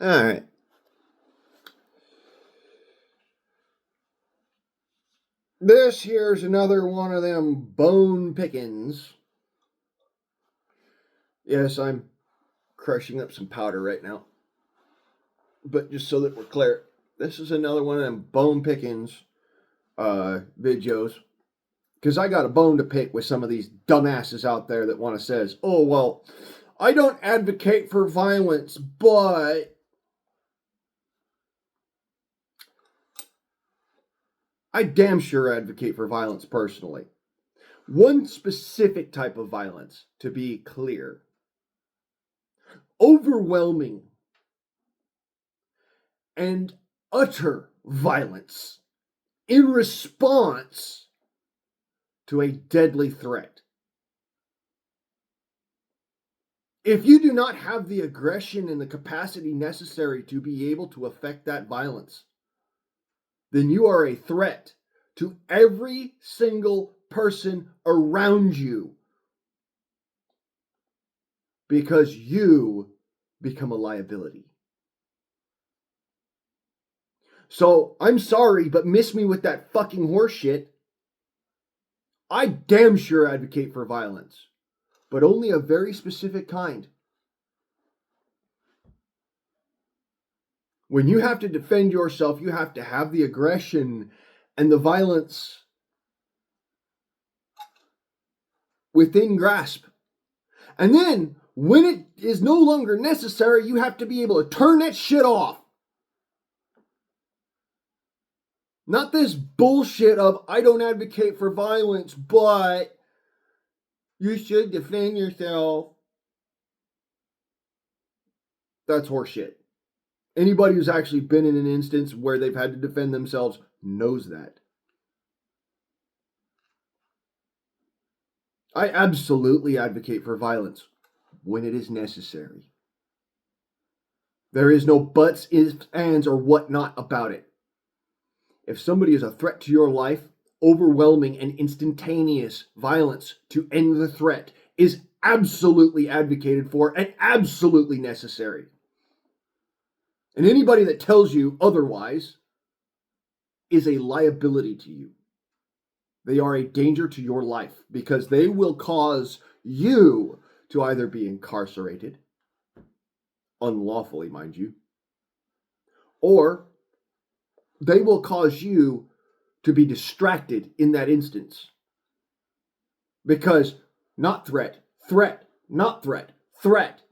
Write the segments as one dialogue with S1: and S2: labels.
S1: All right. This here's another one of them bone pickings. Yes, I'm crushing up some powder right now. But just so that we're clear, this is another one of them bone pickings videos. Because I got a bone to pick with some of these dumbasses out there that want to says, oh, well, I don't advocate for violence, but I damn sure advocate for violence personally. One specific type of violence, to be clear. Overwhelming and utter violence in response to a deadly threat. If you do not have the aggression and the capacity necessary to be able to affect that violence, then you are a threat to every single person around you because you become a liability. So I'm sorry, but miss me with that fucking horseshit. I damn sure advocate for violence, but only a very specific kind. When you have to defend yourself, you have to have the aggression and the violence within grasp. And then, when it is no longer necessary, you have to be able to turn that shit off. Not this bullshit of, I don't advocate for violence, but you should defend yourself. That's horseshit. Anybody who's actually been in an instance where they've had to defend themselves knows that. I absolutely advocate for violence when it is necessary. There is no buts, ifs, ands, or whatnot about it. If somebody is a threat to your life, overwhelming and instantaneous violence to end the threat is absolutely advocated for and absolutely necessary. And anybody that tells you otherwise is a liability to you. They are a danger to your life because they will cause you to either be incarcerated, unlawfully, mind you, or they will cause you to be distracted in that instance. Because not threat, threat, not threat, threat.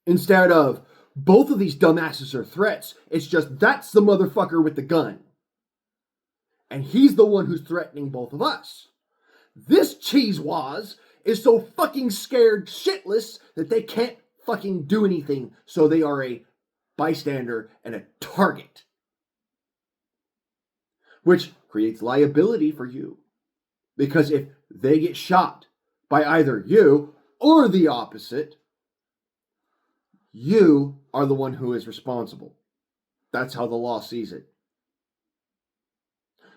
S1: Instead of both of these dumbasses are threats, it's just that's the motherfucker with the gun. And he's the one who's threatening both of us. This cheesewaz is so fucking scared shitless that they can't fucking do anything, so they are a bystander and a target. Which creates liability for you. Because if they get shot by either you or the opposite, you are the one who is responsible. That's how the law sees it.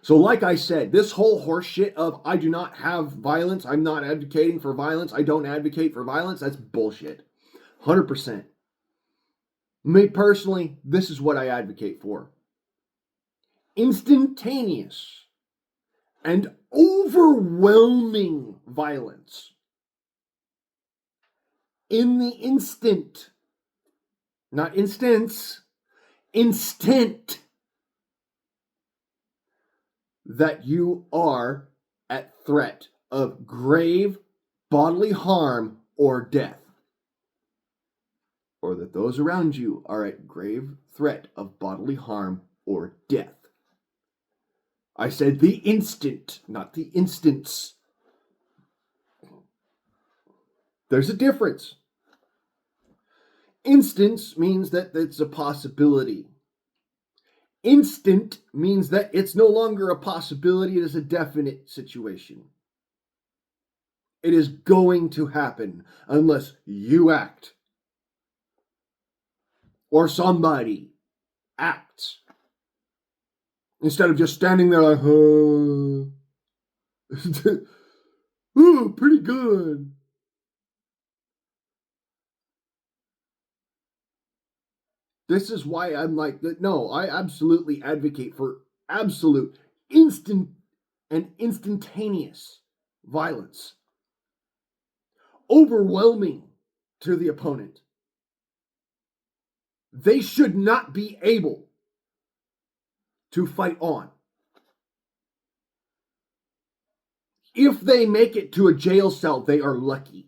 S1: So like I said, this whole horseshit of I do not have violence, I'm not advocating for violence, I don't advocate for violence, that's bullshit. 100%. Me personally, this is what I advocate for. Instantaneous and overwhelming violence. In the instant. Not instance. Instant. That you are at threat of grave bodily harm or death. Or that those around you are at grave threat of bodily harm or death. I said the instant, not the instance. There's a difference. Instance means that it's a possibility. Instant means that it's no longer a possibility, it is a definite situation. It is going to happen unless you act. Or somebody acts. Instead of just standing there like, ooh, pretty good. This is why I'm like, no, I absolutely advocate for absolute, instant, and instantaneous violence. Overwhelming to the opponent. They should not be able to fight on. If they make it to a jail cell, they are lucky.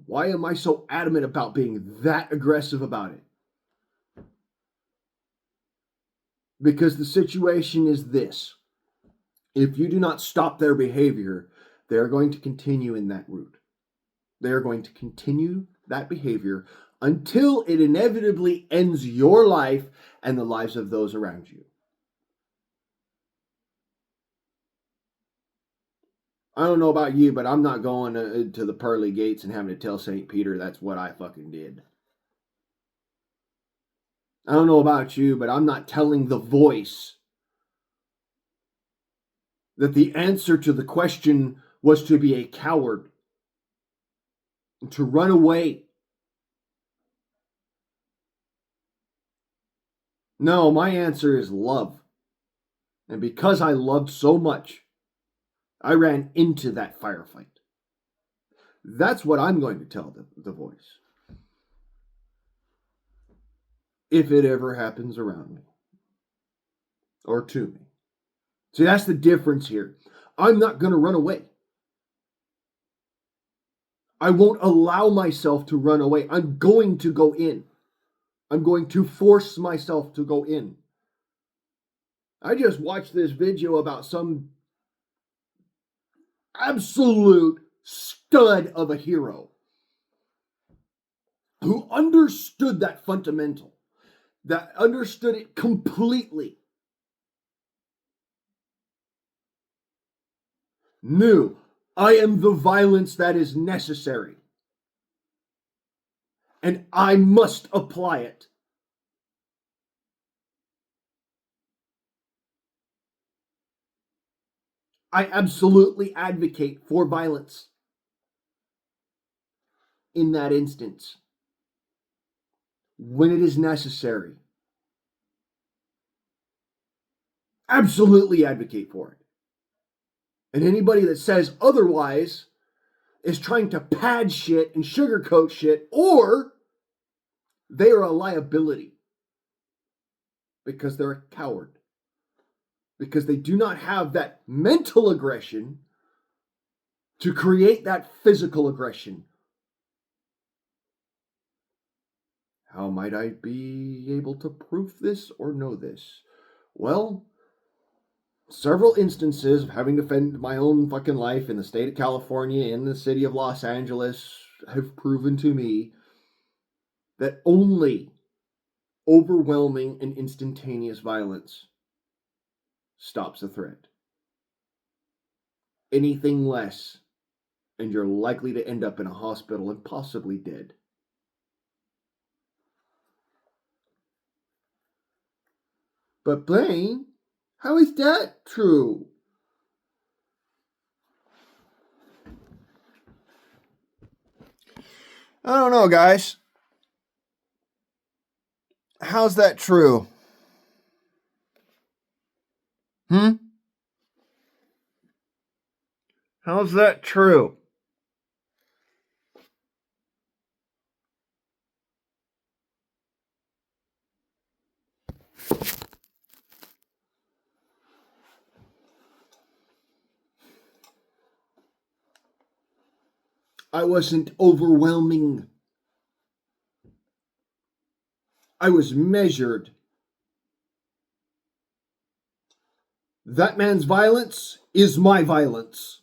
S1: Why am I so adamant about being that aggressive about it? Because the situation is this. If you do not stop their behavior, they are going to continue in that route. They are going to continue that behavior until it inevitably ends your life and the lives of those around you. I don't know about you, but I'm not going to the pearly gates and having to tell St. Peter that's what I fucking did. I don't know about you, but I'm not telling the voice that the answer to the question was to be a coward, to run away. No, my answer is love. And because I loved so much, I ran into that firefight. That's what I'm going to tell the voice. If it ever happens around me or to me. See, that's the difference here. I'm not going to run away. I won't allow myself to run away. I'm going to go in. I'm going to force myself to go in. I just watched this video about some absolute stud of a hero who understood that fundamental, that understood it completely, knew I am the violence that is necessary, and I must apply it. I absolutely advocate for violence in that instance when it is necessary. Absolutely advocate for it. And anybody that says otherwise is trying to pad shit and sugarcoat shit, or they are a liability because they're a coward. Because they do not have that mental aggression to create that physical aggression. How might I be able to prove this or know this? Well, several instances of having to defend my own fucking life in the state of California, in the city of Los Angeles, have proven to me that only overwhelming and instantaneous violence stops a threat. Anything less, and you're likely to end up in a hospital and possibly dead. But Blaine, how is that true?
S2: I don't know, guys. How's that true? How's that true?
S1: I wasn't overwhelming. I was measured. That man's violence is my violence.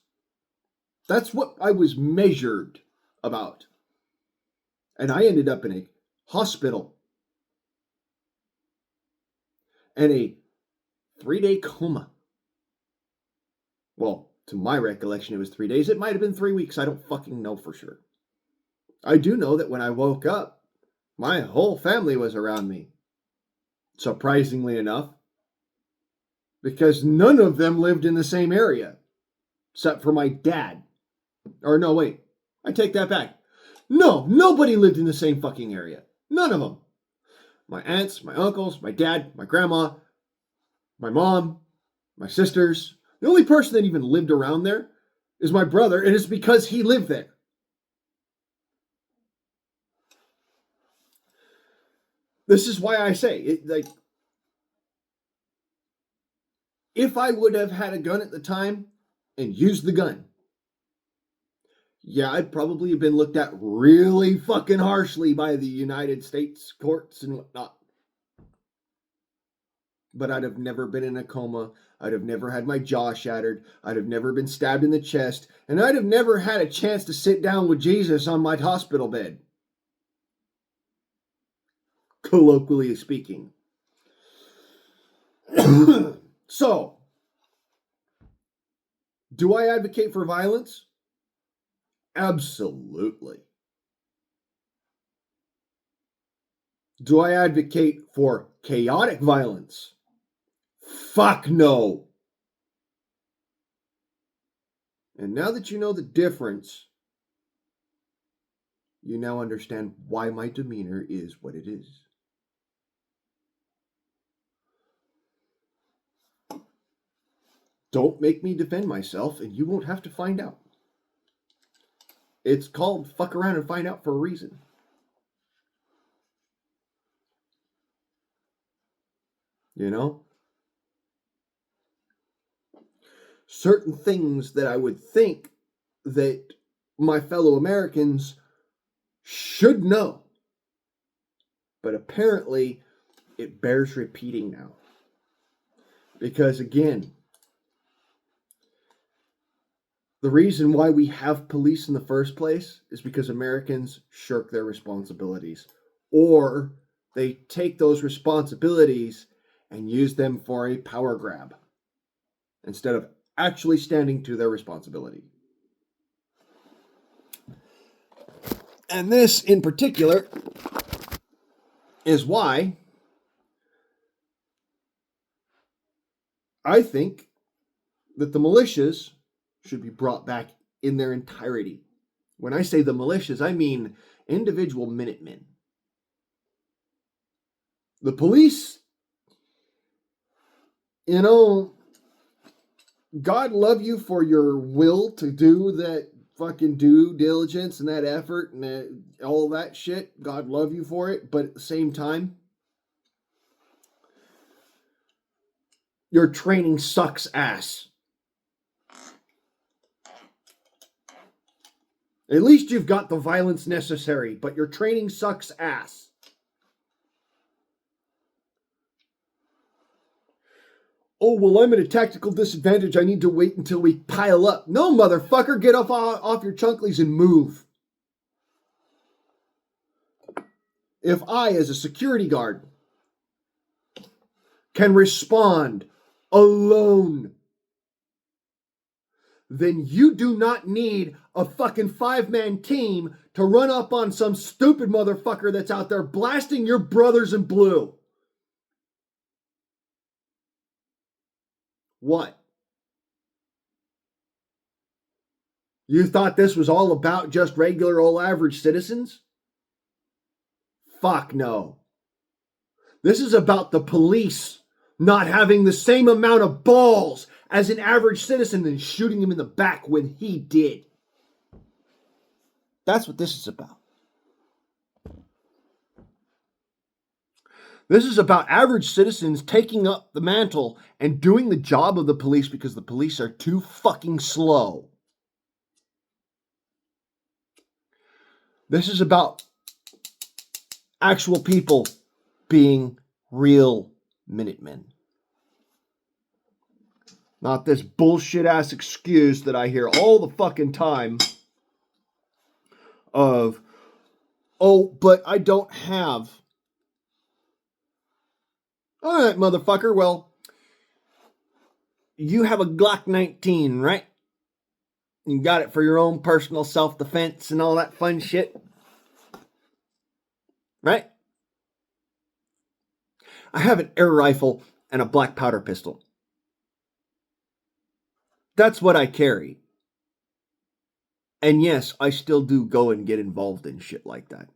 S1: That's what I was measured about. And I ended up in a hospital and a 3-day coma. Well, to my recollection, it was 3 days. It might have been 3 weeks. I don't fucking know for sure. I do know that when I woke up, my whole family was around me. Surprisingly enough. Because none of them lived in the same area. Except for my dad. Or no, wait. I take that back. No, nobody lived in the same fucking area. None of them. My aunts, my uncles, my dad, my grandma, my mom, my sisters. The only person that even lived around there is my brother, and it's because he lived there. This is why I say, if I would have had a gun at the time and used the gun, yeah, I'd probably have been looked at really fucking harshly by the United States courts and whatnot. But I'd have never been in a coma. I'd have never had my jaw shattered. I'd have never been stabbed in the chest. And I'd have never had a chance to sit down with Jesus on my hospital bed. Colloquially speaking. So, do I advocate for violence? Absolutely. Do I advocate for chaotic violence? Fuck no. And now that you know the difference, you now understand why my demeanor is what it is. Don't make me defend myself, and you won't have to find out. It's called fuck around and find out for a reason. You know? Certain things that I would think that my fellow Americans should know. But apparently, it bears repeating now. Because again, the reason why we have police in the first place is because Americans shirk their responsibilities. Or they take those responsibilities and use them for a power grab instead of actually standing to their responsibility. And this in particular is why I think that the militias should be brought back in their entirety. When I say the militias, I mean individual Minutemen. The police, you know, God love you for your will to do that fucking due diligence and that effort and that, all that shit. God love you for it. But at the same time, your training sucks ass. At least you've got the violence necessary, but your training sucks ass. Oh, well, I'm at a tactical disadvantage. I need to wait until we pile up. No, motherfucker, get off your chunklies and move. If I, as a security guard, can respond alone, then you do not need a fucking 5-man team to run up on some stupid motherfucker that's out there blasting your brothers in blue. What? You thought this was all about just regular old average citizens? Fuck no. This is about the police not having the same amount of balls as an average citizen and shooting him in the back when he did. That's what this is about. This is about average citizens taking up the mantle and doing the job of the police because the police are too fucking slow. This is about actual people being real Minutemen. Not this bullshit ass excuse that I hear all the fucking time of, oh, but I don't have. All right, motherfucker, well, you have a Glock 19, right? You got it for your own personal self-defense and all that fun shit. Right? I have an air rifle and a black powder pistol. That's what I carry. And yes, I still do go and get involved in shit like that.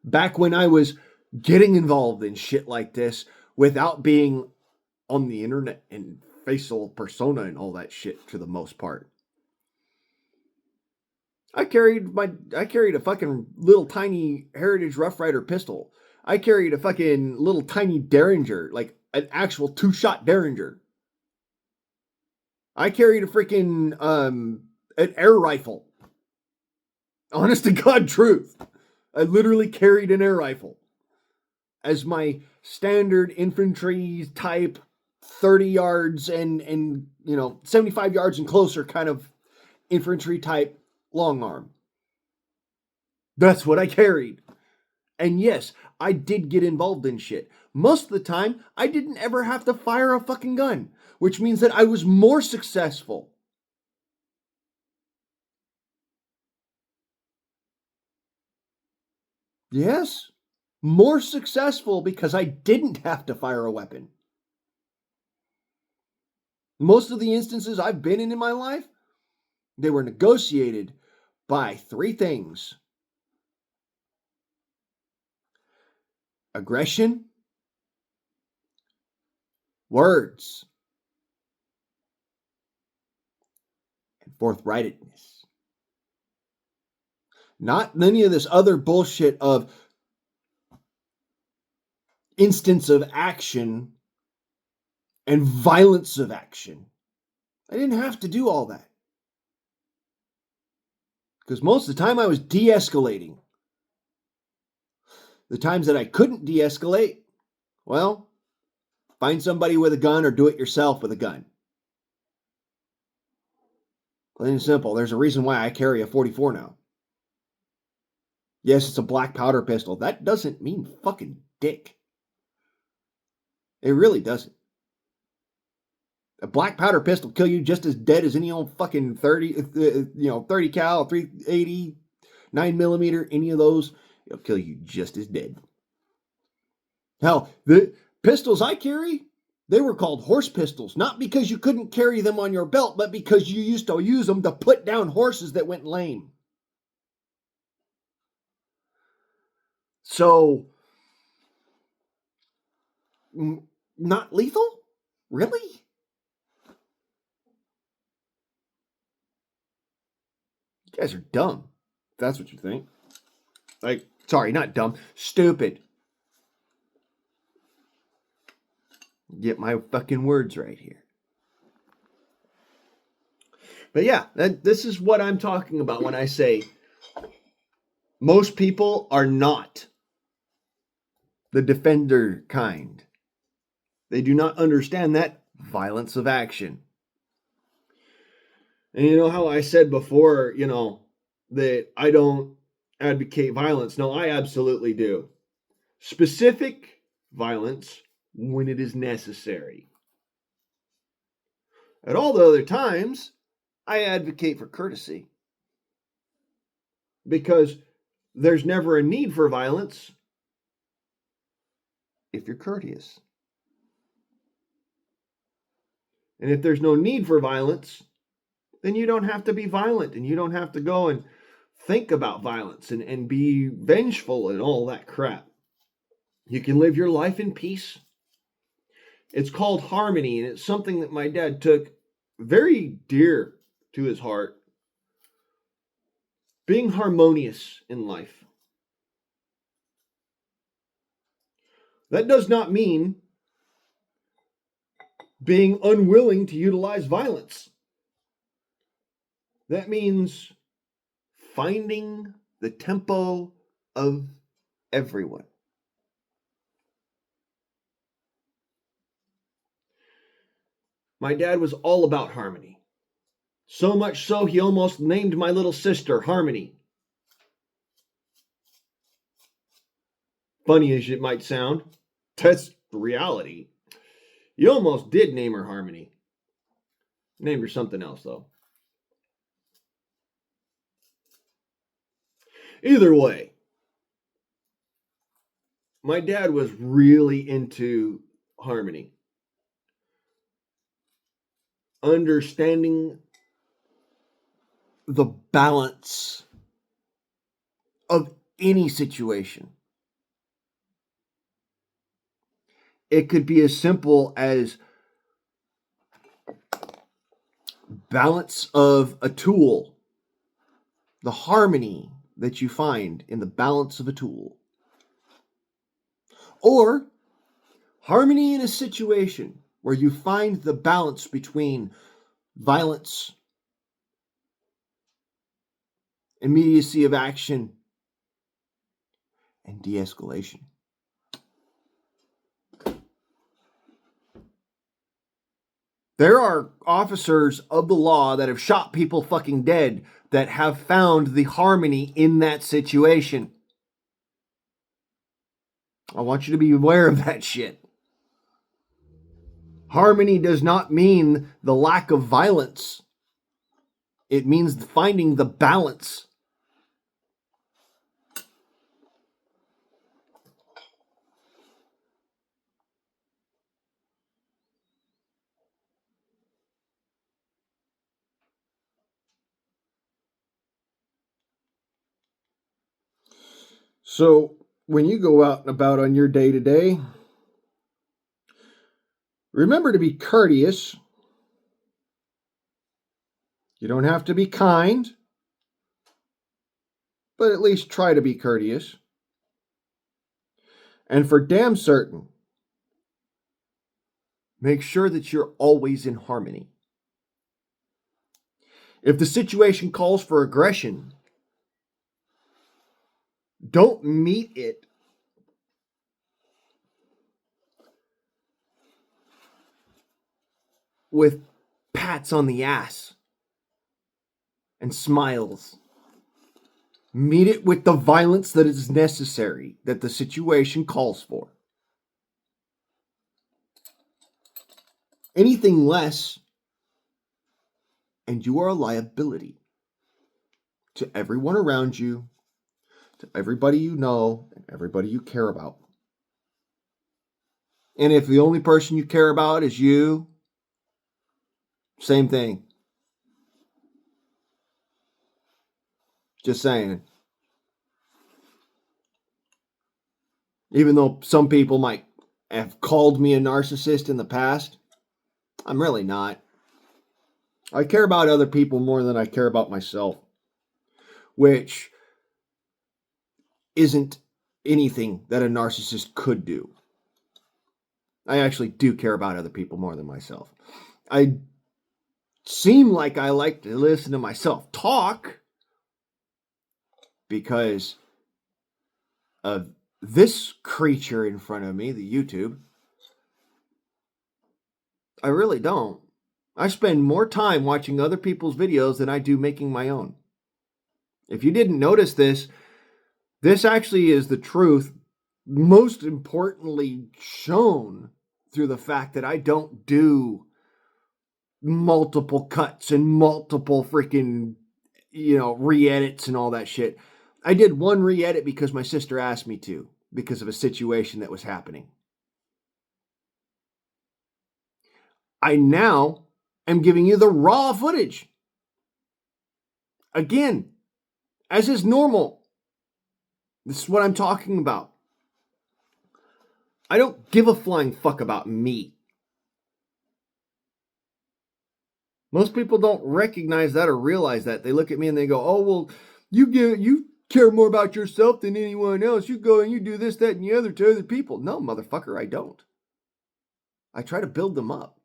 S1: Back when I was getting involved in shit like this without being on the internet and facial persona and all that shit for the most part. I carried a fucking little tiny Heritage Rough Rider pistol. I carried a fucking little tiny Derringer, like an actual 2-shot Derringer. I carried a freaking an air rifle. Honest to God truth. I literally carried an air rifle as my standard infantry type 30 yards and 75 yards and closer kind of infantry type long arm. That's what I carried. And yes, I did get involved in shit. Most of the time, I didn't ever have to fire a fucking gun, which means that I was more successful. Yes, more successful because I didn't have to fire a weapon. Most of the instances I've been in my life, they were negotiated by 3 things: aggression, words, and forthrightedness. Not any of this other bullshit of instance of action and violence of action. I didn't have to do all that. Because most of the time I was de-escalating. The times that I couldn't de-escalate, well, find somebody with a gun or do it yourself with a gun. Plain and simple. There's a reason why I carry a 44 now. Yes, it's a black powder pistol. That doesn't mean fucking dick. It really doesn't. A black powder pistol will kill you just as dead as any old fucking 30 cal, 380, 9mm, any of those. It'll kill you just as dead. Hell, the pistols I carry, they were called horse pistols. Not because you couldn't carry them on your belt, but because you used to use them to put down horses that went lame. So, not lethal? Really? You guys are dumb. If that's what you think. Like, sorry, not dumb. Stupid. Get my fucking words right here. But yeah, this is what I'm talking about when I say most people are not the defender kind. They do not understand that violence of action. And you know how I said before, that I don't advocate violence? No, I absolutely do. Specific violence when it is necessary. At all the other times, I advocate for courtesy. Because there's never a need for violence if you're courteous. And if there's no need for violence, then you don't have to be violent and you don't have to go and think about violence and be vengeful and all that crap. You can live your life in peace. It's called harmony, and it's something that my dad took very dear to his heart. Being harmonious in life. That does not mean being unwilling to utilize violence. That means finding the tempo of everyone. My dad was all about harmony. So much so, he almost named my little sister Harmony. Funny as it might sound, that's the reality. You almost did name her Harmony. Named her something else, though. Either way, my dad was really into harmony. Understanding the balance of any situation. It could be as simple as balance of a tool, the harmony that you find in the balance of a tool, or harmony in a situation where you find the balance between violence, immediacy of action, and de-escalation. There are officers of the law that have shot people fucking dead that have found the harmony in that situation. I want you to be aware of that shit. Harmony does not mean the lack of violence. It means finding the balance. So, when you go out and about on your day to day, remember to be courteous. You don't have to be kind, but at least try to be courteous. And for damn certain, make sure that you're always in harmony. If the situation calls for aggression, don't meet it with pats on the ass and smiles. Meet it with the violence that is necessary, that the situation calls for. Anything less, and you are a liability to everyone around you, to everybody you know, and everybody you care about. And if the only person you care about is you, same thing. Just saying. Even though some people might have called me a narcissist in the past, I'm really not. I care about other people more than I care about myself, which isn't anything that a narcissist could do. I actually do care about other people more than myself. I seem like I like to listen to myself talk because of this creature in front of me, the YouTube. I really don't. I spend more time watching other people's videos than I do making my own. If you didn't notice this, this actually is the truth, most importantly shown through the fact that I don't do multiple cuts and multiple freaking, re-edits and all that shit. I did one re-edit because my sister asked me to, because of a situation that was happening. I now am giving you the raw footage. Again, as is normal. This is what I'm talking about. I don't give a flying fuck about me. Most people don't recognize that or realize that. They look at me and they go, "Oh, well, you care more about yourself than anyone else. You go and you do this, that, and the other to other people." No, motherfucker, I don't. I try to build them up.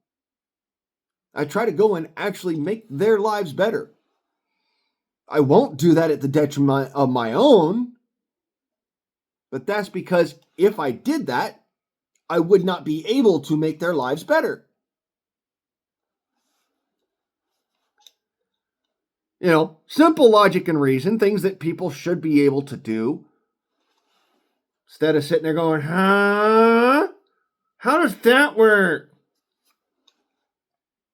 S1: I try to go and actually make their lives better. I won't do that at the detriment of my own. But that's because if I did that, I would not be able to make their lives better. Simple logic and reason, things that people should be able to do. Instead of sitting there going, huh? How does that work?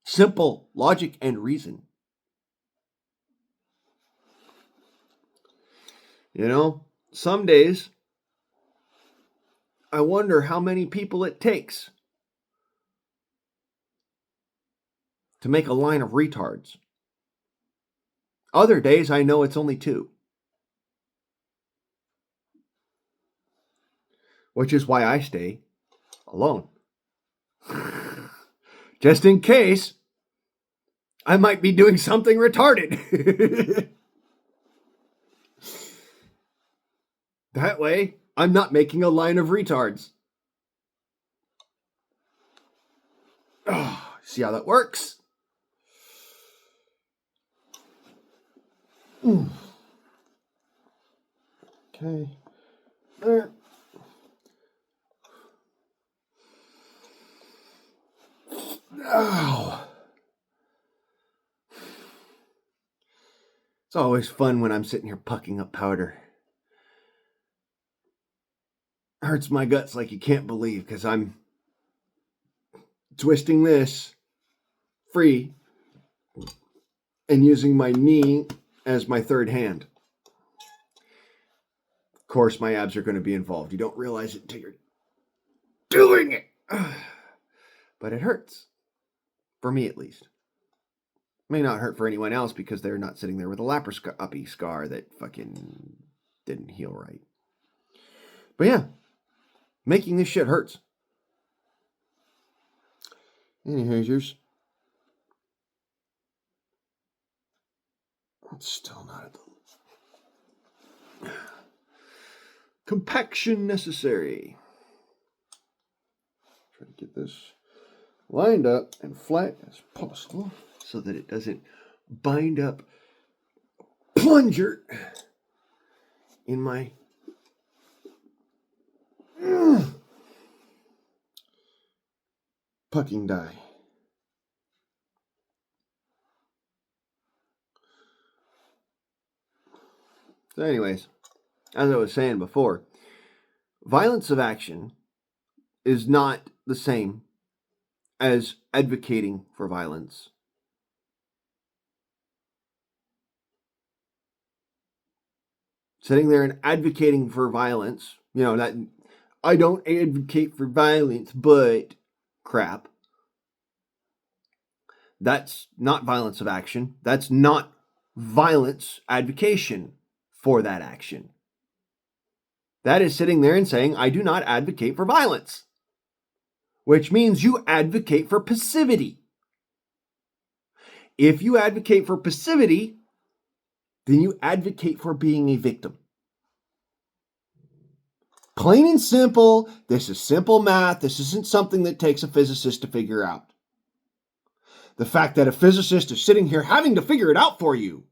S1: Simple logic and reason. Some days, I wonder how many people it takes to make a line of retards. Other days, I know it's only 2. Which is why I stay alone. Just in case I might be doing something retarded. That way, I'm not making a line of retards. Oh, see how that works? Okay. There. Oh. It's always fun when I'm sitting here pucking up powder. Hurts my guts like you can't believe because I'm twisting this free and using my knee as my third hand. Of course, my abs are going to be involved. You don't realize it until you're doing it. But it hurts. For me, at least. May not hurt for anyone else because they're not sitting there with a laparoscopy scar that fucking didn't heal right. But yeah, making this shit hurts. Anyways, yours. It's still not at the compaction necessary. Try to get this lined up and flat as possible so that it doesn't bind up plunger in my pucking die. So anyways, as I was saying before, violence of action is not the same as advocating for violence. Sitting there and advocating for violence, that I don't advocate for violence, but crap. That's not violence of action. That's not violence advocation for that action. That is sitting there and saying, I do not advocate for violence. Which means you advocate for passivity. If you advocate for passivity, then you advocate for being a victim. Plain and simple, this is simple math. This isn't something that takes a physicist to figure out. The fact that a physicist is sitting here having to figure it out for you,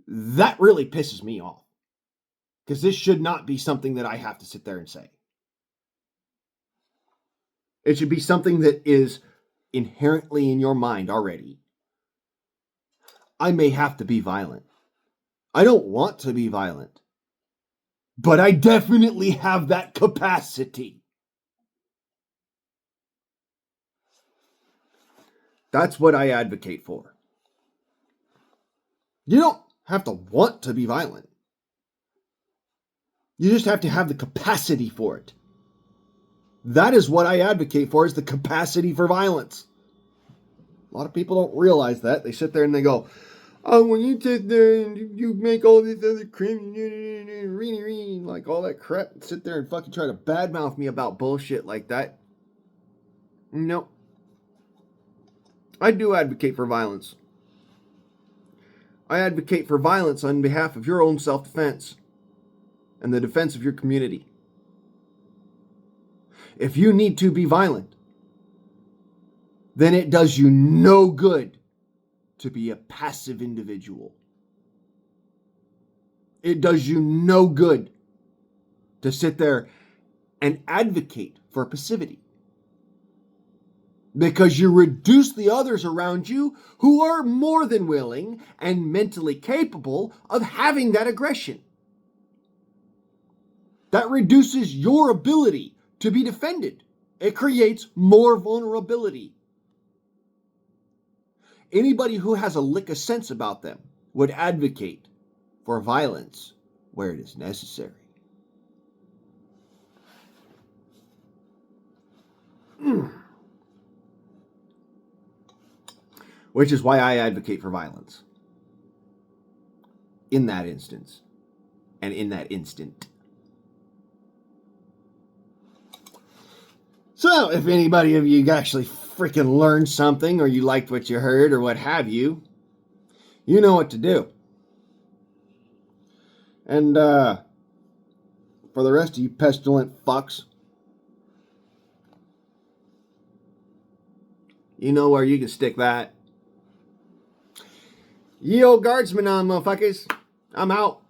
S1: that really pisses me off. Because this should not be something that I have to sit there and say. It should be something that is inherently in your mind already. I may have to be violent. I don't want to be violent. But I definitely have that capacity. That's what I advocate for. You don't have to want to be violent. You just have to have the capacity for it. That is what I advocate for, is the capacity for violence. A lot of people don't realize that. They sit there and they go, oh, when you sit there and you make all this other crap, like all that crap, and sit there and fucking try to badmouth me about bullshit like that. No. I do advocate for violence. I advocate for violence on behalf of your own self-defense and the defense of your community. If you need to be violent, then it does you no good to be a passive individual. It does you no good to sit there and advocate for passivity. Because you reduce the others around you who are more than willing and mentally capable of having that aggression. That reduces your ability to be defended. It creates more vulnerability. Anybody who has a lick of sense about them would advocate for violence where it is necessary. Which is why I advocate for violence. in that instance and in that instant.
S2: So, if anybody of you actually freaking learned something, or you liked what you heard, or what have you, you know what to do. And for the rest of you pestilent fucks,
S1: You know where you can stick that.
S2: ye old guardsmen on, motherfuckers. I'm out.